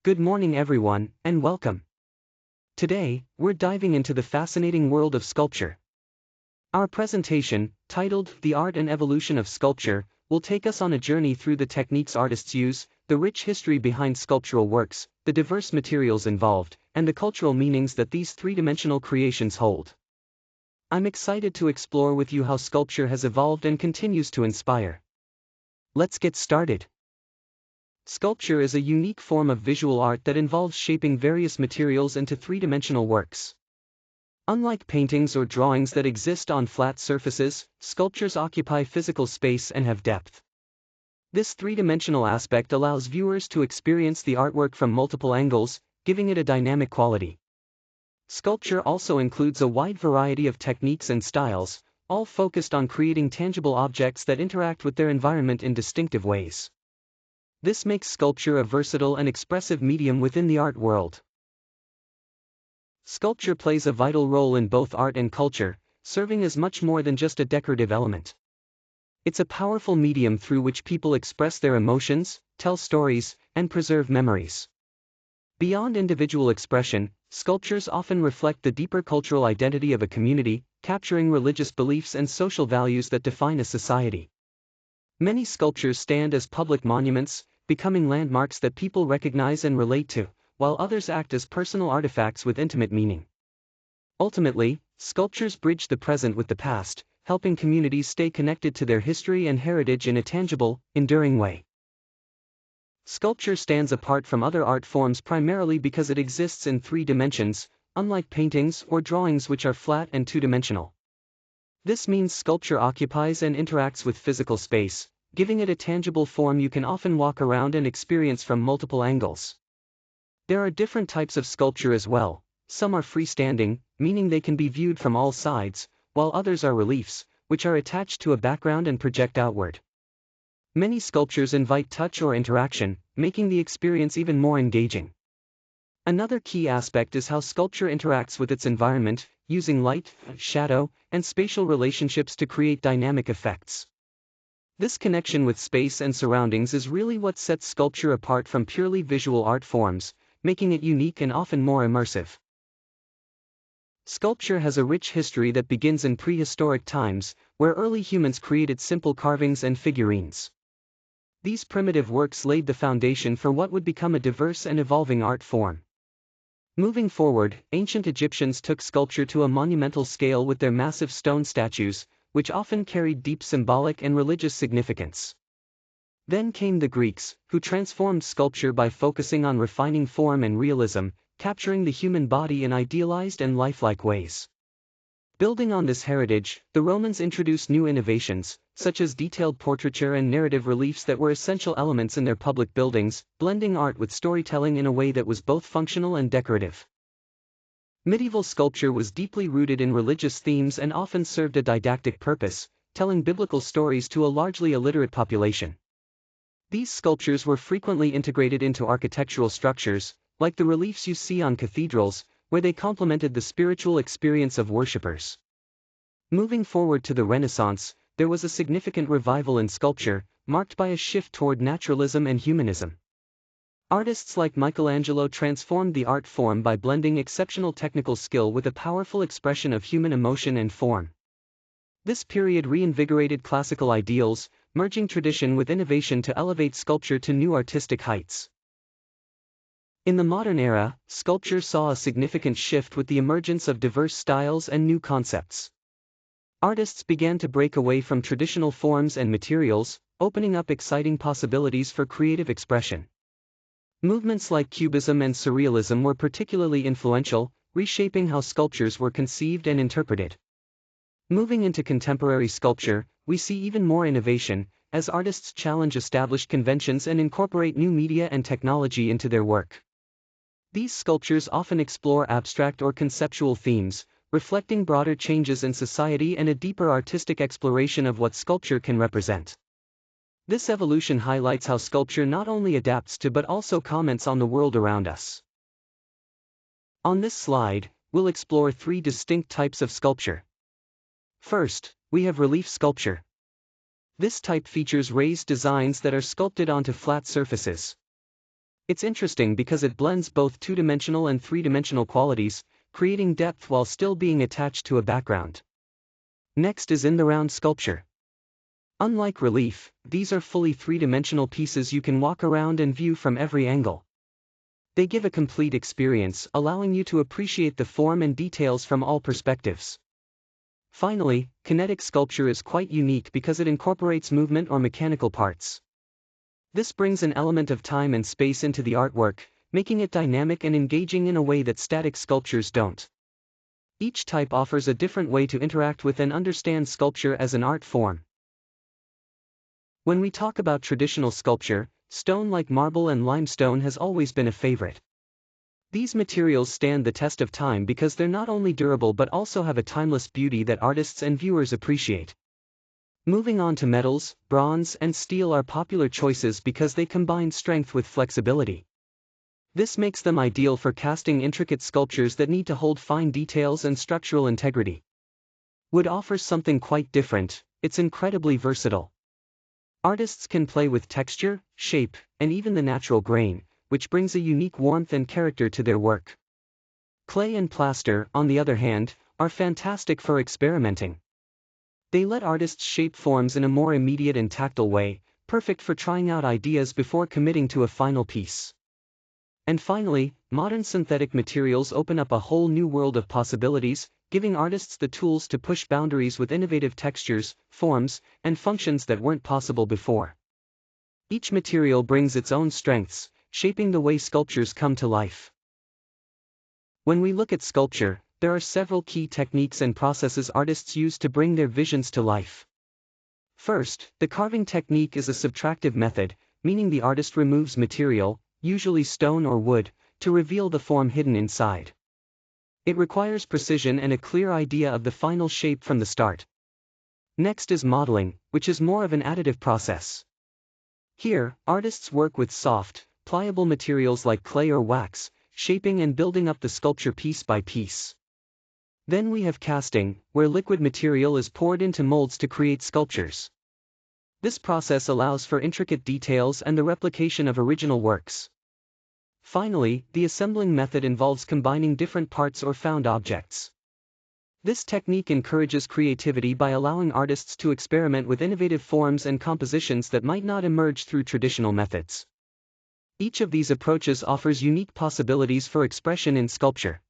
Good morning everyone, and welcome. Today, we're diving into the fascinating world of sculpture. Our presentation, titled The Art and Evolution of Sculpture, will take us on a journey through the techniques artists use, the rich history behind sculptural works, the diverse materials involved, and the cultural meanings that these three-dimensional creations hold. I'm excited to explore with you how sculpture has evolved and continues to inspire. Let's get started. Sculpture is a unique form of visual art that involves shaping various materials into three-dimensional works. Unlike paintings or drawings that exist on flat surfaces, sculptures occupy physical space and have depth. This three-dimensional aspect allows viewers to experience the artwork from multiple angles, giving it a dynamic quality. Sculpture also includes a wide variety of techniques and styles, all focused on creating tangible objects that interact with their environment in distinctive ways. This makes sculpture a versatile and expressive medium within the art world. Sculpture plays a vital role in both art and culture, serving as much more than just a decorative element. It's a powerful medium through which people express their emotions, tell stories, and preserve memories. Beyond individual expression, sculptures often reflect the deeper cultural identity of a community, capturing religious beliefs and social values that define a society. Many sculptures stand as public monuments, becoming landmarks that people recognize and relate to, while others act as personal artifacts with intimate meaning. Ultimately, sculptures bridge the present with the past, helping communities stay connected to their history and heritage in a tangible, enduring way. Sculpture stands apart from other art forms primarily because it exists in three dimensions, unlike paintings or drawings which are flat and two-dimensional. This means sculpture occupies and interacts with physical space, giving it a tangible form you can often walk around and experience from multiple angles. There are different types of sculpture as well. Some are freestanding, meaning they can be viewed from all sides, while others are reliefs, which are attached to a background and project outward. Many sculptures invite touch or interaction, making the experience even more engaging. Another key aspect is how sculpture interacts with its environment, using light, shadow, and spatial relationships to create dynamic effects. This connection with space and surroundings is really what sets sculpture apart from purely visual art forms, making it unique and often more immersive. Sculpture has a rich history that begins in prehistoric times, where early humans created simple carvings and figurines. These primitive works laid the foundation for what would become a diverse and evolving art form. Moving forward, ancient Egyptians took sculpture to a monumental scale with their massive stone statues, which often carried deep symbolic and religious significance. Then came the Greeks, who transformed sculpture by focusing on refining form and realism, capturing the human body in idealized and lifelike ways. Building on this heritage, the Romans introduced new innovations, such as detailed portraiture and narrative reliefs that were essential elements in their public buildings, blending art with storytelling in a way that was both functional and decorative. Medieval sculpture was deeply rooted in religious themes and often served a didactic purpose, telling biblical stories to a largely illiterate population. These sculptures were frequently integrated into architectural structures, like the reliefs you see on cathedrals, where they complemented the spiritual experience of worshippers. Moving forward to the Renaissance, there was a significant revival in sculpture, marked by a shift toward naturalism and humanism. Artists like Michelangelo transformed the art form by blending exceptional technical skill with a powerful expression of human emotion and form. This period reinvigorated classical ideals, merging tradition with innovation to elevate sculpture to new artistic heights. In the modern era, sculpture saw a significant shift with the emergence of diverse styles and new concepts. Artists began to break away from traditional forms and materials, opening up exciting possibilities for creative expression. Movements like Cubism and Surrealism were particularly influential, reshaping how sculptures were conceived and interpreted. Moving into contemporary sculpture, we see even more innovation, as artists challenge established conventions and incorporate new media and technology into their work. These sculptures often explore abstract or conceptual themes, reflecting broader changes in society and a deeper artistic exploration of what sculpture can represent. This evolution highlights how sculpture not only adapts to but also comments on the world around us. On this slide, we'll explore three distinct types of sculpture. First, we have relief sculpture. This type features raised designs that are sculpted onto flat surfaces. It's interesting because it blends both two-dimensional and three-dimensional qualities, creating depth while still being attached to a background. Next is in the round sculpture. Unlike relief, these are fully three-dimensional pieces you can walk around and view from every angle. They give a complete experience, allowing you to appreciate the form and details from all perspectives. Finally, kinetic sculpture is quite unique because it incorporates movement or mechanical parts. This brings an element of time and space into the artwork, making it dynamic and engaging in a way that static sculptures don't. Each type offers a different way to interact with and understand sculpture as an art form. When we talk about traditional sculpture, stone like marble and limestone has always been a favorite. These materials stand the test of time because they're not only durable but also have a timeless beauty that artists and viewers appreciate. Moving on to metals, bronze and steel are popular choices because they combine strength with flexibility. This makes them ideal for casting intricate sculptures that need to hold fine details and structural integrity. Wood offers something quite different. It's incredibly versatile. Artists can play with texture, shape, and even the natural grain, which brings a unique warmth and character to their work. Clay and plaster, on the other hand, are fantastic for experimenting. They let artists shape forms in a more immediate and tactile way, perfect for trying out ideas before committing to a final piece. And finally, modern synthetic materials open up a whole new world of possibilities, giving artists the tools to push boundaries with innovative textures, forms, and functions that weren't possible before. Each material brings its own strengths, shaping the way sculptures come to life. When we look at sculpture, there are several key techniques and processes artists use to bring their visions to life. First, the carving technique is a subtractive method, meaning the artist removes material, usually stone or wood, to reveal the form hidden inside. It requires precision and a clear idea of the final shape from the start. Next is modeling, which is more of an additive process. Here, artists work with soft, pliable materials like clay or wax, shaping and building up the sculpture piece by piece. Then we have casting, where liquid material is poured into molds to create sculptures. This process allows for intricate details and the replication of original works. Finally, the assembling method involves combining different parts or found objects. This technique encourages creativity by allowing artists to experiment with innovative forms and compositions that might not emerge through traditional methods. Each of these approaches offers unique possibilities for expression in sculpture.